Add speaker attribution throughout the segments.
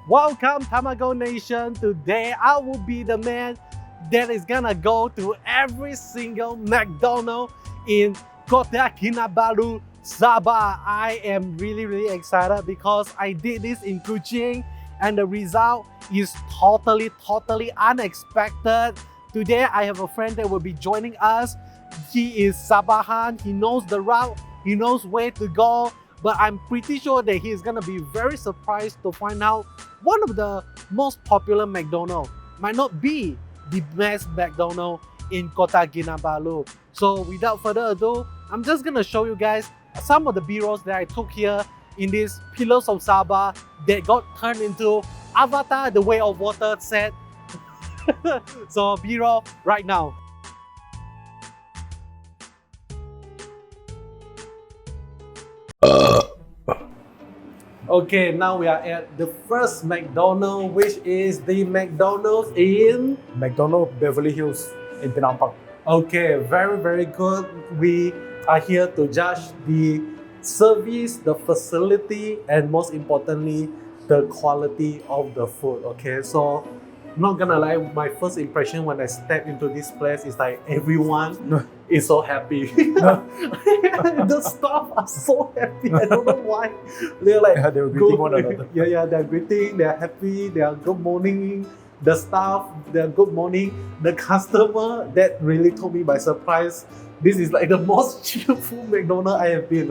Speaker 1: Welcome Tamago Nation. Today I will be the man that is gonna go to every single McDonald's in Kota Kinabalu, Sabah. I am really excited because I did this in Kuching and the result is totally unexpected. Today I have a friend that will be joining us. He is Sabahan, he knows the route, he knows where to go, but I'm pretty sure that he's gonna be very surprised to find out one of the most popular McDonald's might not be the best McDonald's in Kota Kinabalu. So without further ado, I'm just gonna show you guys some of the B-rolls that I took here in these Pillars of Sabah that got turned into Avatar The Way of Water set. So B-roll right now. Okay, now we are at the first McDonald's, which is the McDonald's in
Speaker 2: McDonald's Beverly Hills in Penang Park.
Speaker 1: Okay, very good. We are here to judge the service, the facility, and most importantly, the quality of the food. Okay, so not gonna lie, my first impression when I stepped into this place is like everyone is so happy. The staff are so happy. I don't know why. They're like
Speaker 2: They were greeting one another.
Speaker 1: Yeah, they're greeting, they're happy, they are good morning. The staff, they're good morning. The customer, that really took me by surprise. This is like the most cheerful McDonald's I have been.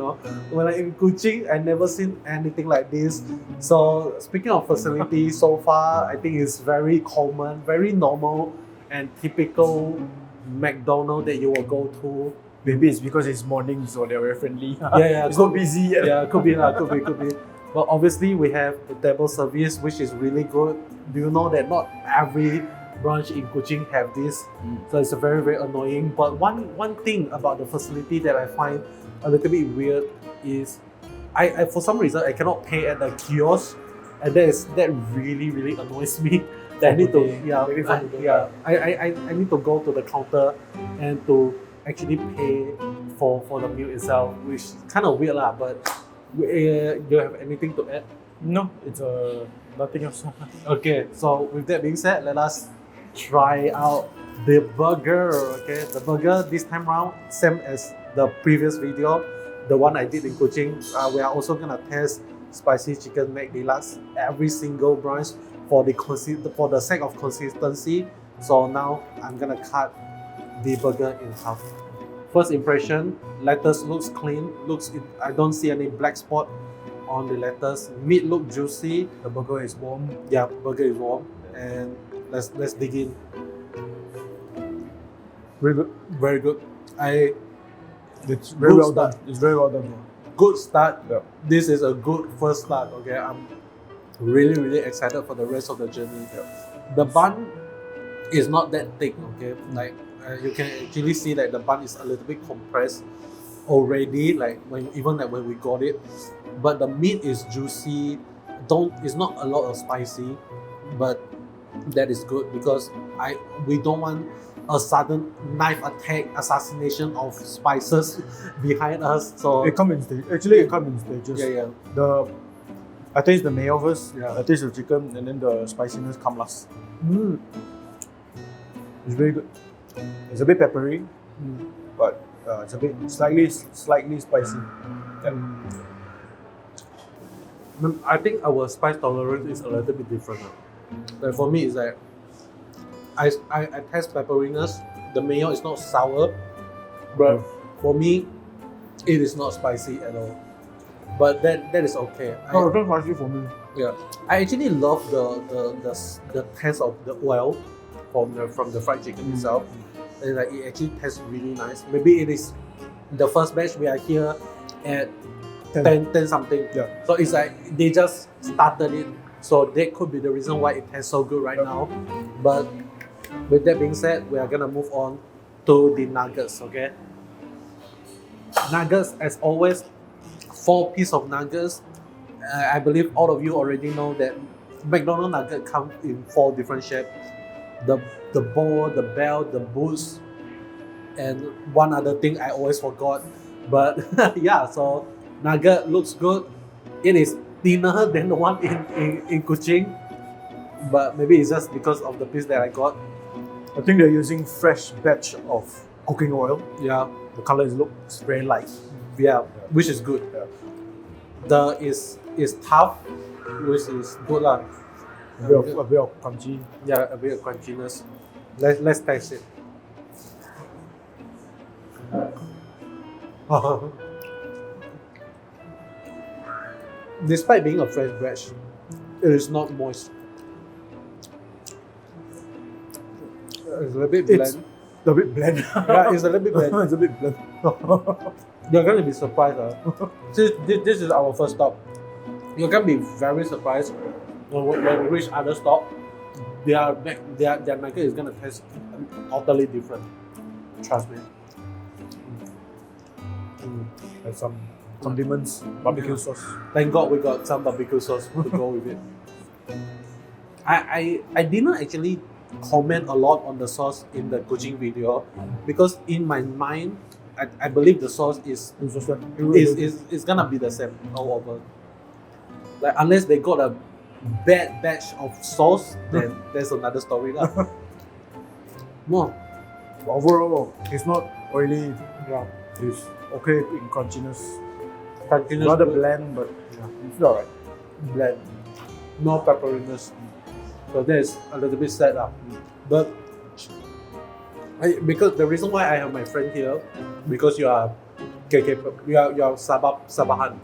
Speaker 1: When I'm in Kuching, I never seen anything like this. So speaking of facility, so far I think it's very common, very normal and typical McDonald's that you will go to.
Speaker 2: Maybe it's because it's morning, so they're very friendly.
Speaker 1: Yeah,
Speaker 2: it's not busy yet.
Speaker 1: Yeah, could be. But obviously we have the table service, which is really good. Do you know that not every branch in Kuching have this? So it's very annoying. But one thing about the facility that I find a little bit weird is I for some reason I cannot pay at the kiosk, and that really annoys me. That I need to I need to go to the counter and to actually pay for the meal itself, which is kind of weird lah. But do you have anything to add?
Speaker 2: No, it's nothing else.
Speaker 1: Okay, so with that being said, let us try out the burger. Okay, the burger this time round, same as the previous video, the one I did in Kuching. We are also gonna test spicy chicken Mac Deluxe every single branch for the sake of consistency. So now I'm gonna cut the burger in half. First impression, lettuce looks clean. I don't see any black spot on the lettuce. Meat look juicy.
Speaker 2: The burger is warm.
Speaker 1: Yeah, burger is warm. And let's dig in.
Speaker 2: Very good.
Speaker 1: Very good.
Speaker 2: It's very
Speaker 1: Good
Speaker 2: well
Speaker 1: start.
Speaker 2: done. It's very well done.
Speaker 1: Good start.
Speaker 2: Yeah.
Speaker 1: This is a good first start. Okay, I'm really excited for the rest of the journey. The bun is not that thick. Okay, like you can actually see that the bun is a little bit compressed already. Like when we got it, but the meat is juicy. It's not a lot of spicy, but that is good because we don't want a sudden knife attack, assassination of spices behind us. So
Speaker 2: It comes in stages. Actually, it comes in stages.
Speaker 1: yeah.
Speaker 2: I taste the mayo first.
Speaker 1: Yeah.
Speaker 2: I taste the chicken, and then the spiciness come last. It's very good. It's a bit peppery, but it's a bit slightly spicy.
Speaker 1: I think our spice tolerance is a little bit different. Like for me, it's like I taste pepperiness. The mayo is not sour, but for me, it is not spicy at all. But that is okay.
Speaker 2: No, it's not spicy for me.
Speaker 1: Yeah, I actually love the taste of the oil from the fried chicken itself. And like it actually tastes really nice. Maybe it is the first batch we are here at 10 something.
Speaker 2: Yeah.
Speaker 1: So it's like they just started it. So that could be the reason why it tastes so good right now. But with that being said, we are gonna move on to the nuggets. Okay. Nuggets, as always, 4 pieces of nuggets. I believe all of you already know that McDonald's nugget comes in 4 different shapes. The ball, the bell, the boots, and one other thing I always forgot. But yeah, so nugget looks good. It is thinner than the one in Kuching. but maybe it's just because of the piece that I got.
Speaker 2: I think they're using fresh batch of cooking oil.
Speaker 1: Yeah,
Speaker 2: The color looks very light.
Speaker 1: yeah, which is good.
Speaker 2: Yeah.
Speaker 1: The is tough, which is good lah.
Speaker 2: A bit of crunchy.
Speaker 1: Yeah, a bit of crunchiness. Let's taste it. Despite being a fresh batch, it is not moist. It's a little bit
Speaker 2: It's
Speaker 1: bland.
Speaker 2: a bit bland.
Speaker 1: Yeah, it's a little bit bland.
Speaker 2: It's a bit bland.
Speaker 1: You're gonna be surprised. This is our first stop. You're gonna be very surprised when we reach other stop. Their nugget is gonna taste totally different. Trust me.
Speaker 2: And some condiments, barbecue sauce.
Speaker 1: Thank God we got some barbecue sauce to go with it. I did not actually comment a lot on the sauce in the cooking video because in my mind, I believe the sauce is gonna be the same all over. Like unless they got a bad batch of sauce, then there's another story lah. No,
Speaker 2: Overall, it's not oily.
Speaker 1: yeah,
Speaker 2: It's okay in crunchiness.
Speaker 1: crunchiness,
Speaker 2: Rather
Speaker 1: good,
Speaker 2: bland, but yeah, it's alright.
Speaker 1: bland, no pepperiness. So that is a little bit sad lah. But because the reason why I have my friend here, because you are you are Sabahan,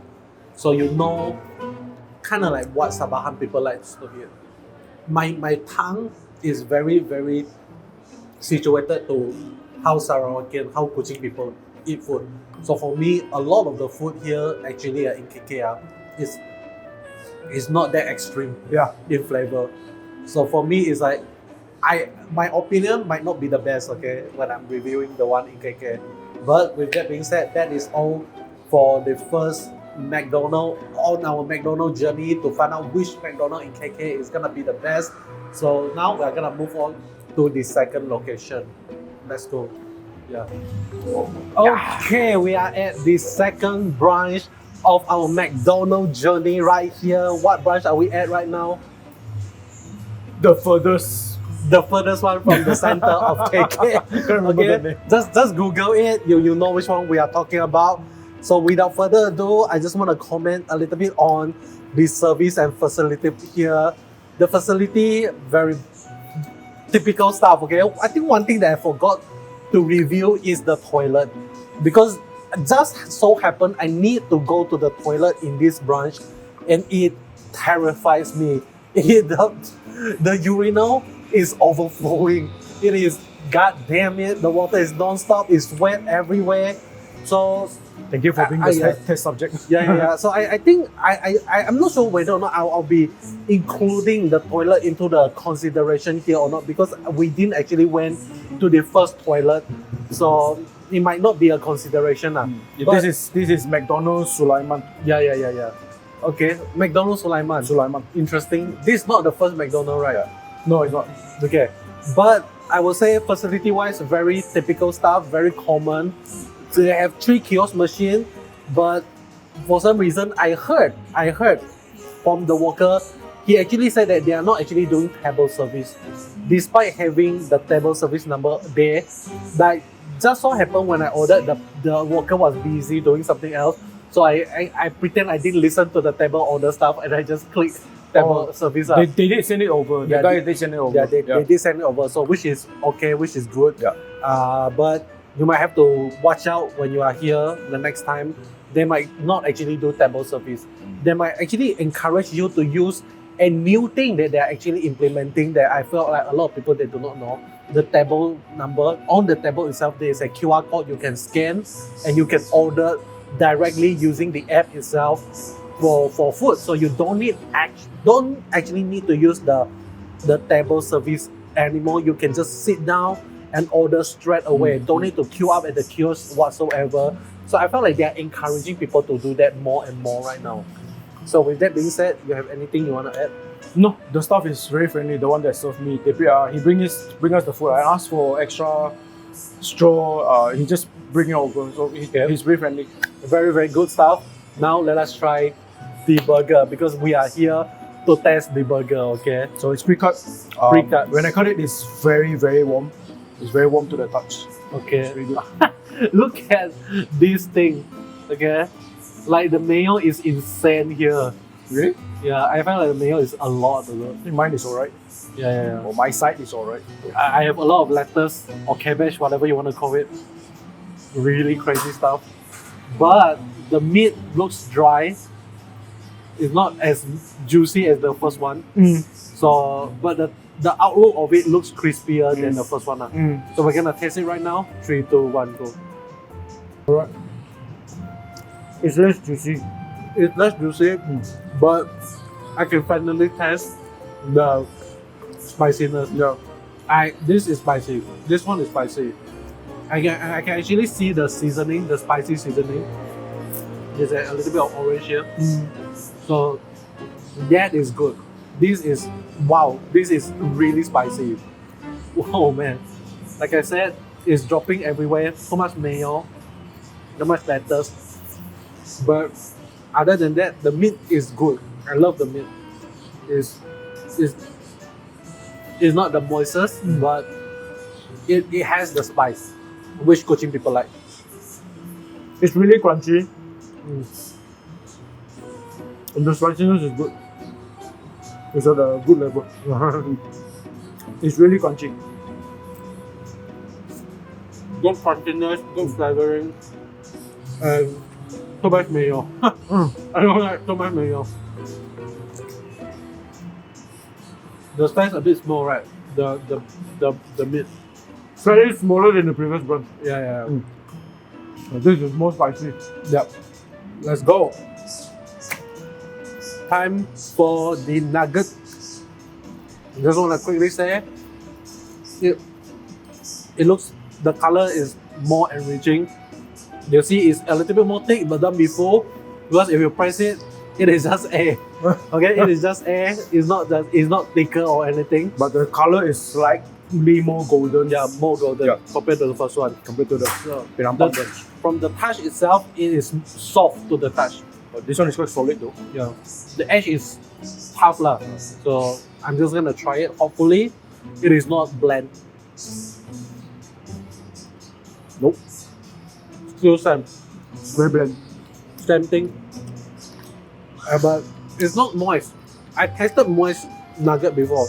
Speaker 1: so you know kind of like what Sabahan people like to eat. My tongue is very situated to how Sarawakian, how Kuching people eat food. So for me, a lot of the food here actually in KK is not that extreme
Speaker 2: Yeah.
Speaker 1: in flavor. So for me, it's like my opinion might not be the best, okay, when I'm reviewing the one in KK. But with that being said, that is all for the first McDonald's on our McDonald's journey to find out which McDonald's in KK is gonna be the best. So now we're gonna move on to the second location. Let's go. Yeah. Okay, we are at the second branch of our McDonald's journey right here. What branch are we at right now?
Speaker 2: The furthest.
Speaker 1: The furthest one from the center of KK.
Speaker 2: Can't remember the name.
Speaker 1: Just Google it. You know which one we are talking about. So without further ado, I just want to comment a little bit on the service and facility here. The facility, very typical stuff, okay? I think one thing that I forgot to review is the toilet. Because just so happened I need to go to the toilet in this branch and it terrifies me. The urinal is overflowing. It is, god damn it, the water is non-stop, it's wet everywhere. So
Speaker 2: Thank you for being the test subject.
Speaker 1: yeah. So I think I'm not sure whether or not I'll be including the toilet into the consideration here or not, because we didn't actually went to the first toilet, so it might not be a consideration. But
Speaker 2: This is McDonald's Sulaiman.
Speaker 1: yeah. Okay, McDonald's Sulaiman. Interesting. This is not the first McDonald's, right?
Speaker 2: No, it's not.
Speaker 1: Okay, but I would say facility-wise, very typical stuff, very common. So they have 3 kiosk machines, but for some reason I heard from the worker, he actually said that they are not actually doing table service, despite having the table service number there. Like just so happened when I ordered, the worker was busy doing something else, so I pretend I didn't listen to the table order stuff and I just clicked table service.
Speaker 2: They did send it over.
Speaker 1: Yeah,
Speaker 2: the guy did send it over.
Speaker 1: Yeah, they did send it over, so which is okay, which is good.
Speaker 2: Yeah.
Speaker 1: But you might have to watch out when you are here the next time. They might not actually do table service. They might actually encourage you to use a new thing that they're actually implementing that I felt like a lot of people they do not know. The table number, on the table itself, there is a QR code you can scan and you can order directly using the app itself for food. So you don't actually need to use the table service anymore. You can just sit down and order straight away. Don't need to queue up at the kiosk whatsoever. So I felt like they are encouraging people to do that more and more right now. So with that being said, you have anything you want to add?
Speaker 2: No, the staff is very friendly. The one that served me, he bring us the food. I asked for extra straw. He just bring it over. So he's very friendly.
Speaker 1: Very good stuff. Now let us try the burger, because we are here to test the burger, okay?
Speaker 2: So it's pre-cut.
Speaker 1: Pre-cut.
Speaker 2: When I cut it, it's very, very warm. It's very warm to the touch.
Speaker 1: Okay.
Speaker 2: It's very good.
Speaker 1: Look at this thing, okay? Like the mayo is insane here.
Speaker 2: Really?
Speaker 1: Yeah, I find like the mayo is a lot.
Speaker 2: I think mine is alright.
Speaker 1: Yeah.
Speaker 2: Or my side is alright.
Speaker 1: I have a lot of lettuce or cabbage, whatever you want to call it. Really crazy stuff. But the meat looks dry. It's not as juicy as the first one. So, but the outlook of it looks crispier than the first one. So we're gonna taste it right now. 3, 2, 1, go.
Speaker 2: Alright. It's less juicy.
Speaker 1: It's less juicy, but I can finally taste the spiciness.
Speaker 2: Yeah.
Speaker 1: This is spicy. This one is spicy. I can actually see the seasoning, the spicy seasoning. There's a little bit of orange here. So that is good. This is wow. This is really spicy. Oh man. Like I said, it's dropping everywhere. So much mayo, so much lettuce. But other than that, the meat is good. I love the meat. It's not the moistest, but it has the spice, which Cochin people like.
Speaker 2: It's really crunchy. And the spiciness is good. It's at a good level. It's really crunchy.
Speaker 1: Good crunchiness, good flavoring, and so much mayo. I don't like so much mayo. The size a bit small, right? The meat.
Speaker 2: Slightly smaller than the previous one.
Speaker 1: Yeah.
Speaker 2: This is more spicy.
Speaker 1: Yep. Let's go. Time for the nugget. Just want to quickly say, it looks, the color is more enriching. You see, it's a little bit more thick but than before. Because if you press it, it is just air. Okay, it is just air. It's not thicker or anything.
Speaker 2: But the color is slightly more golden.
Speaker 1: Yeah, more golden compared to the first one.
Speaker 2: Compared to the
Speaker 1: The- from the touch itself, it is soft to the touch.
Speaker 2: But this one is quite solid though.
Speaker 1: Yeah, the edge is tough lah. So I'm just gonna try it. Hopefully, it is not bland. Nope. Still same.
Speaker 2: Very bland.
Speaker 1: Same thing. But it's not moist. I tasted moist nugget before.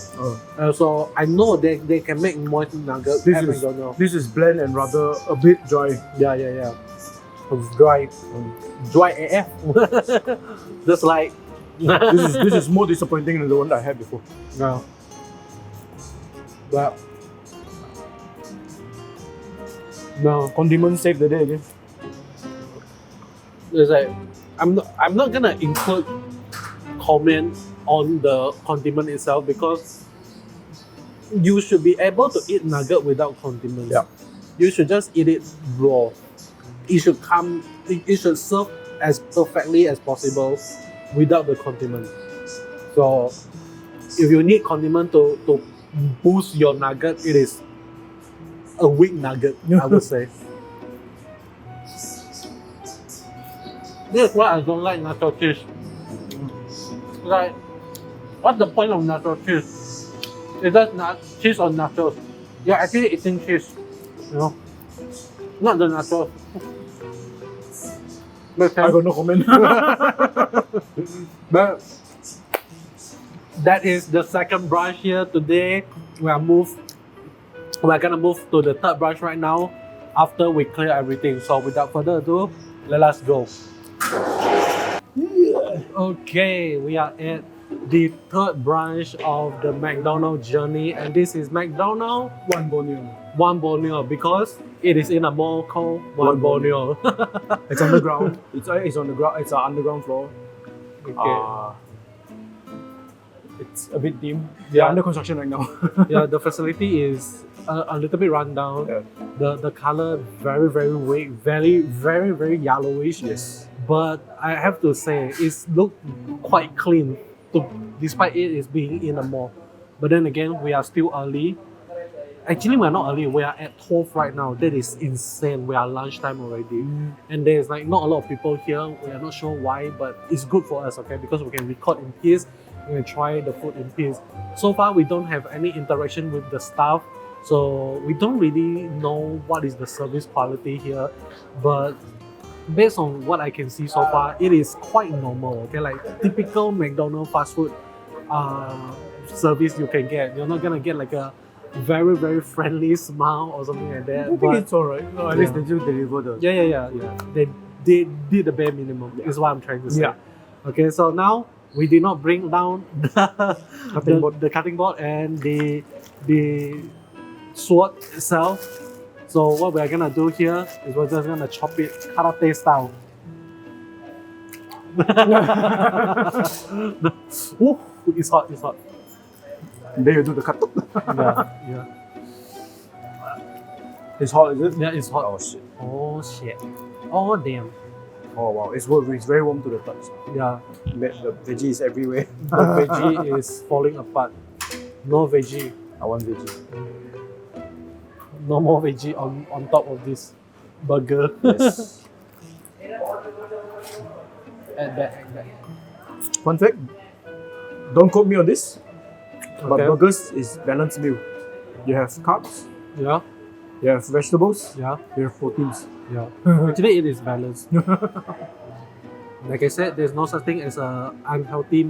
Speaker 1: So I know they can make moist nugget at McDonald's.
Speaker 2: This is bland and rather a bit dry.
Speaker 1: Yeah. It's dry. Dry AF. Just like
Speaker 2: This is more disappointing than the one that I had before.
Speaker 1: no. But no.
Speaker 2: Condiments saved the day again.
Speaker 1: It's like I'm not gonna include comment on the condiment itself because you should be able to eat nugget without condiments.
Speaker 2: Yeah.
Speaker 1: You should just eat it raw. It should serve as perfectly as possible without the condiment. So if you need condiment to boost your nugget, it is a weak nugget, I would say. This is why I don't like nacho cheese. Like, what's the point of nacho cheese? It's just cheese on nachos. You're actually eating cheese, you know, not the nachos.
Speaker 2: I got no comment.
Speaker 1: But that is the second branch here today. We're gonna move to the third branch right now after we clear everything. So without further ado, let us go. Okay, we are at the third branch of the McDonald's journey, and this is McDonald's One Borneo because it is in a mall called One Borneo.
Speaker 2: It's underground. It's on the ground. It's an underground floor.
Speaker 1: Okay.
Speaker 2: It's a bit dim.
Speaker 1: Yeah.
Speaker 2: Under construction right now.
Speaker 1: Yeah, the facility is a little bit run down.
Speaker 2: Yeah.
Speaker 1: The color very weak, very yellowish.
Speaker 2: Yes.
Speaker 1: But I have to say, it's look quite clean, despite it is being in a mall. But then again, we are still early. Actually, we're not early. We are at 12 right now. That is insane. We are lunchtime already. And there's like not a lot of people here. We are not sure why, but it's good for us, okay? Because we can record in peace. and try the food in peace. So far, we don't have any interaction with the staff, so we don't really know what is the service quality here. But based on what I can see so far, it is quite normal. Okay, like typical McDonald's fast food service you can get. You're not gonna get like a very very friendly smile or something like that.
Speaker 2: I think
Speaker 1: But
Speaker 2: it's alright. No, at least they do deliver the.
Speaker 1: yeah. They did the bare minimum. Is what I'm trying to say.
Speaker 2: Yeah.
Speaker 1: Okay, so now we did not bring down
Speaker 2: Cutting board.
Speaker 1: the cutting board and the sword itself. So what we're gonna do here is we're just gonna chop it karate style. Ooh, it's hot, it's hot.
Speaker 2: Then you do the cut.
Speaker 1: Yeah.
Speaker 2: It's hot, is it?
Speaker 1: Yeah, it's hot.
Speaker 2: Oh shit.
Speaker 1: Oh shit. Oh damn.
Speaker 2: Oh wow, it's warm. It's very warm to the touch.
Speaker 1: Yeah.
Speaker 2: The veggie is everywhere.
Speaker 1: The veggie is falling apart. No veggie.
Speaker 2: I want veggie.
Speaker 1: No more veggie on top of this burger.
Speaker 2: Yes.
Speaker 1: Add that.
Speaker 2: Fun fact. Don't quote me on this. But
Speaker 1: Okay.
Speaker 2: burgers is balanced meal. You have carbs.
Speaker 1: Yeah,
Speaker 2: You have vegetables.
Speaker 1: yeah,
Speaker 2: You have proteins.
Speaker 1: yeah. Actually, it is balanced. Like I said, there's no such thing as a unhealthy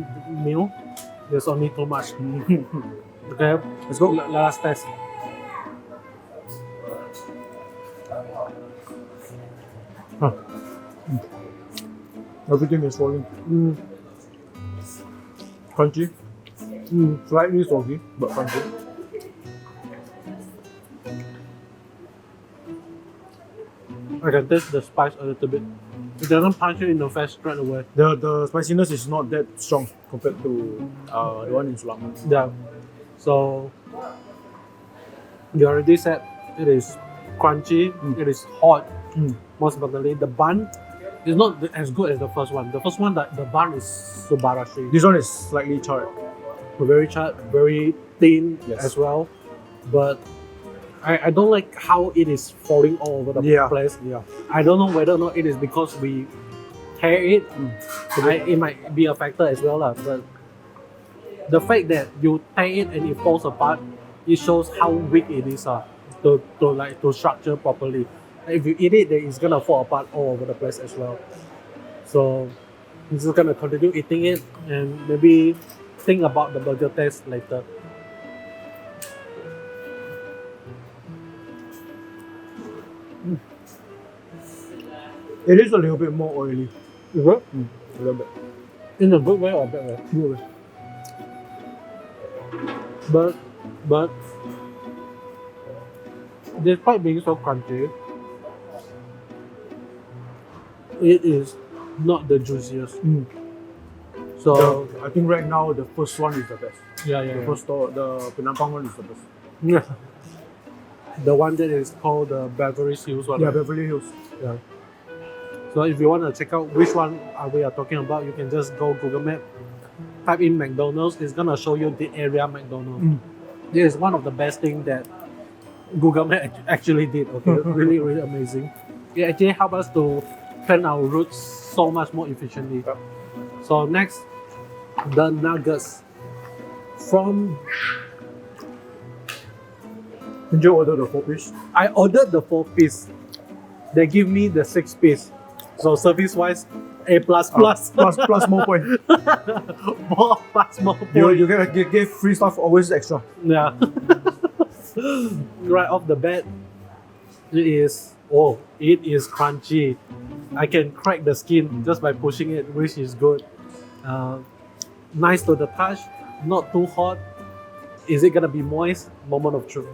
Speaker 1: meal. There's only too much. Okay,
Speaker 2: Let's go.
Speaker 1: Let us test.
Speaker 2: Everything is falling.
Speaker 1: Mm,
Speaker 2: Crunchy.
Speaker 1: mm.
Speaker 2: Slightly soggy, but crunchy.
Speaker 1: I can taste the spice a little bit. It doesn't punch you in the face straight away.
Speaker 2: The spiciness is not that strong compared to the one in Sulama.
Speaker 1: Yeah. So you already said it is crunchy. It is hot.
Speaker 2: Mm.
Speaker 1: Most importantly, the bun is not as good as the first one. The first one, the bun is subarashi.
Speaker 2: This one is slightly charred.
Speaker 1: Very charred, very thin
Speaker 2: Yes.
Speaker 1: as well. But I don't like how it is falling all over the
Speaker 2: Yeah.
Speaker 1: place.
Speaker 2: Yeah.
Speaker 1: I don't know whether or not it is because we tear it. It might be a factor as well, but the fact that you tear it and it falls apart, it shows how weak it is to structure properly. If you eat it, then it's gonna fall apart all over the place as well. So I'm just gonna continue eating it and maybe think about the burger taste later.
Speaker 2: It is a little bit more oily.
Speaker 1: Is it?
Speaker 2: A little bit.
Speaker 1: In a good way or a bad way?
Speaker 2: Good.
Speaker 1: But despite being so crunchy, it is not the juiciest.
Speaker 2: Mm.
Speaker 1: So
Speaker 2: I think right now the first one is the best.
Speaker 1: yeah.
Speaker 2: The first store, the Penampang one is the best.
Speaker 1: Yeah. The one that is called the Beverly Hills one.
Speaker 2: Yeah,
Speaker 1: right?
Speaker 2: Beverly Hills.
Speaker 1: Yeah. So if you want to check out which one we are talking about, you can just go Google Map, type in McDonald's. It's gonna show you the area McDonald's.
Speaker 2: Mm.
Speaker 1: This is one of the best things that Google Map actually did. Okay, really amazing. It actually helped us to plan our routes so much more efficiently.
Speaker 2: Yep.
Speaker 1: So next, the nuggets.
Speaker 2: Did you order the 4-piece?
Speaker 1: I ordered the 4-piece. They give me the 6-piece. So service wise, A++.
Speaker 2: Plus more point.
Speaker 1: more
Speaker 2: You get free stuff always extra.
Speaker 1: Yeah. Right off the bat, it is crunchy. I can crack the skin just by pushing it, which is good. Nice to the touch, not too hot. Is it gonna be moist? Moment of truth.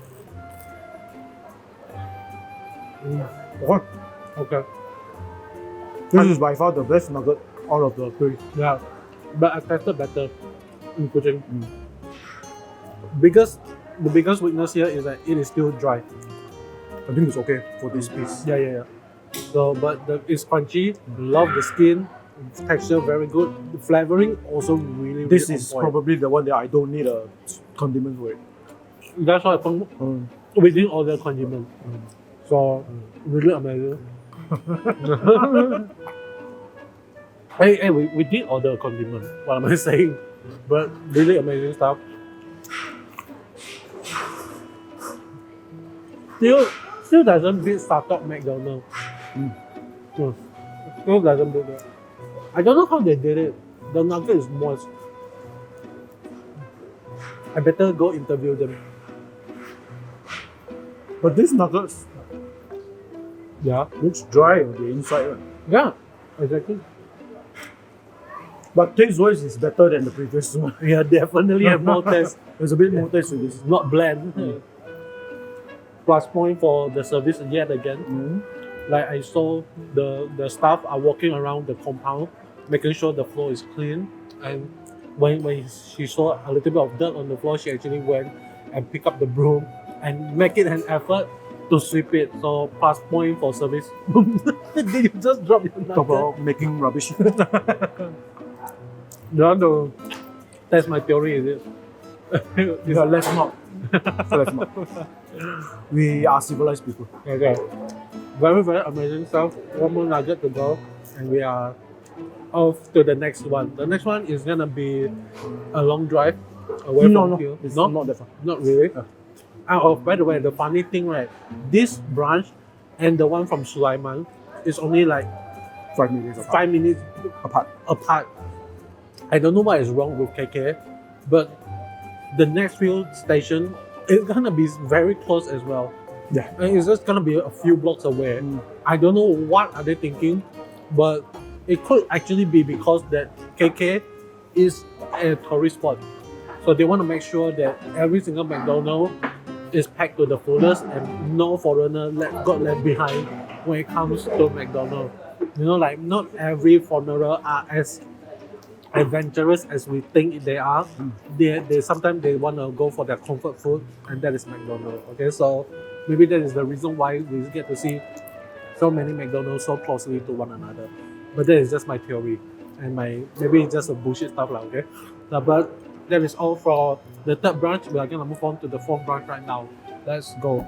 Speaker 1: Okay.
Speaker 2: This is by far the best nugget out of the three.
Speaker 1: Yeah, but I tested better in cooking.
Speaker 2: Mm.
Speaker 1: The biggest weakness here is that it is still dry.
Speaker 2: I think it's okay for this piece.
Speaker 1: Yeah. So, but it's crunchy. Love the skin. Texture very good. The flavoring also really.
Speaker 2: This
Speaker 1: really
Speaker 2: is
Speaker 1: on point.
Speaker 2: probably the one that I don't need a condiment for it.
Speaker 1: That's why we didn't order condiment. So really amazing. hey, we did order a condiment. What am I saying? But really amazing stuff. Still doesn't beat startup McDonald's. Still doesn't beat that. I don't know how they did it. The nugget is moist. I better go interview them.
Speaker 2: But these nuggets
Speaker 1: Yeah.
Speaker 2: looks dry on the inside. Right?
Speaker 1: Yeah. Exactly.
Speaker 2: But taste-wise, it's better than the previous one.
Speaker 1: Yeah, definitely have more taste.
Speaker 2: There's a bit more taste to this.
Speaker 1: Not bland. Plus point for the service yet again.
Speaker 2: Mm.
Speaker 1: Like I saw the staff are walking around the compound, making sure the floor is clean. And when she saw a little bit of dirt on the floor, she actually went and picked up the broom and make it an effort to sweep it. So plus point for service. Did you just drop your
Speaker 2: Talk
Speaker 1: nugget?
Speaker 2: about making rubbish.
Speaker 1: No. That's my theory, is it?
Speaker 2: Yeah, let's not. Let's not. We are civilized people.
Speaker 1: Okay. Very, very amazing stuff. One more nugget to go, and we are off to the next one. The next one is gonna be a long drive away from here.
Speaker 2: It's
Speaker 1: No,
Speaker 2: not that far.
Speaker 1: not really. Oh, by the way, the funny thing, right? This branch and the one from Sulaiman is only like
Speaker 2: 5 minutes apart.
Speaker 1: 5 minutes
Speaker 2: apart.
Speaker 1: I don't know what is wrong with KK, but the next few station is gonna be very close as well.
Speaker 2: Yeah.
Speaker 1: And it's just gonna be a few blocks away. I don't know what are they thinking, but it could actually be because that KK is a tourist spot. So they want to make sure that every single McDonald's is packed to the fullest and no foreigner got left behind when it comes to McDonald's. You know, like not every foreigner are as adventurous as we think they are. They sometimes they want to go for their comfort food, and that is McDonald's. Okay, so maybe that is the reason why we get to see so many McDonald's so closely to one another. But that is just my theory, and maybe it's just a bullshit stuff lah. Okay, but that is all for the third branch. We are gonna move on to the fourth branch right now. Let's go.